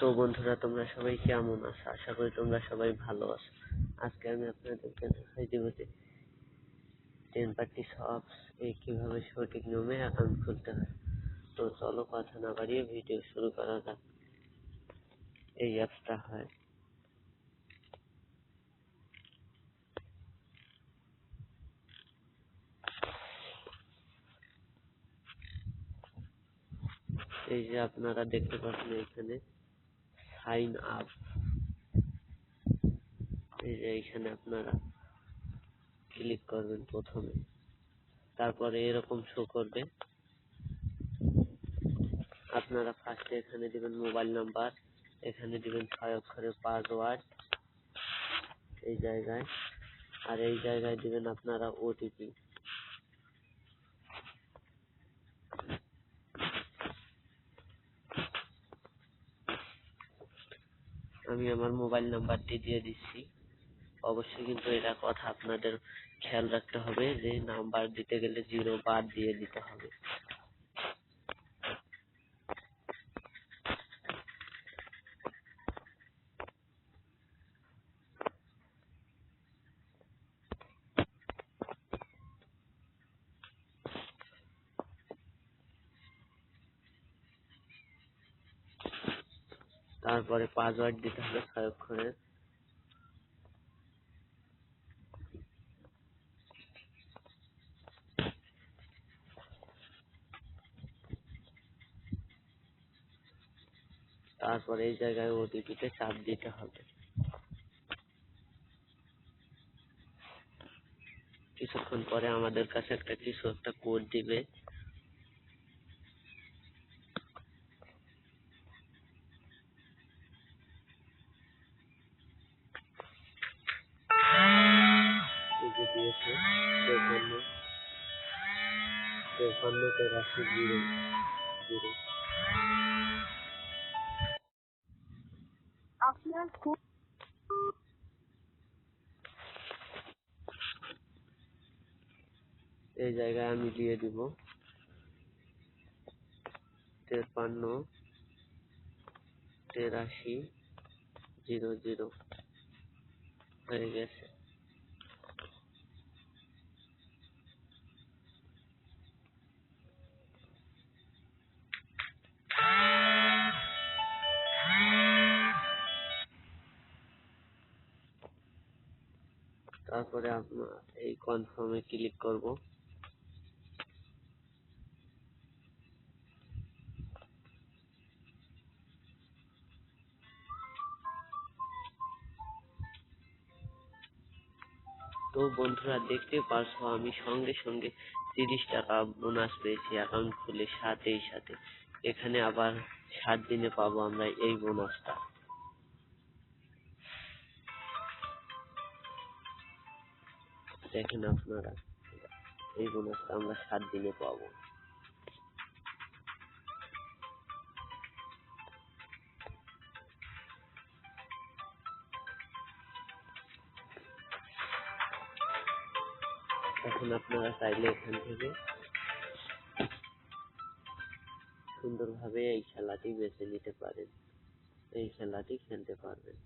তো বন্ধুরা, তোমরা সবাই কেমন আছো? আশা করি তোমরা সবাই ভালো আছো। আজকে আমি আপনাদেরকে দেখাই দেব যে 10 পার্টি শপস এ কিভাবে সঠিক নিয়মে অ্যাকাউন্ট খুলতে হয়। তো চলো কথা না বাড়িয়ে ভিডিও শুরু করা যাক। এই অ্যাপসটা হয়, এই যে আপনারা দেখতে পাচ্ছেন এখানে সাইন আপ। এই যে এইখানে আপনারা ক্লিক করবেন প্রথমে, তারপরে এরকম শো করবে। আপনারা ফার্স্টে এখানে দিবেন মোবাইল নাম্বার, এখানে দিবেন 6 অক্ষরের পাসওয়ার্ড এই জায়গায়, আর এই জায়গায় দিবেন আপনারা ওটিপি। আমি আমার মোবাইল নাম্বারটি দিয়ে দিচ্ছি। অবশ্যই কিন্তু এটা কথা আপনাদের খেয়াল রাখতে হবে যে নাম্বার দিতে গেলে 0 বাদ দিয়ে দিতে হবে। তারপরে পাসওয়ার্ড দিতে হবে 6 অক্ষরের। তারপরে এই জায়গায় ওটিপিতে চাপ দিতে হবে। কিছুক্ষণ পরে আমাদের কাছে কিছু একটা কোড দিবে। এই যে দিয়েছে 53 আপনার খুব এই জায়গায় আমি দিয়ে দিব 53 83 00 হয়ে গেছে। তারপরে আপনার এই কনফার্মে ক্লিক করব। তো বন্ধুরা, দেখতে পারছো আমি সঙ্গে সঙ্গে 30 টাকা বোনাস পেয়েছি অ্যাকাউন্ট খুলে সাথে। এখানে আবার 7 দিনে পাবো আমরা এই বোনাসটা। দেখেন আপনারা, এই বোনাসটা আমরা 7 দিনে পাবো। এখন আপনারা চাইলে এখান থেকে সুন্দরভাবে এই খেলাটি বেছে নিতে পারেন, এই খেলাটি খেলতে পারবেন।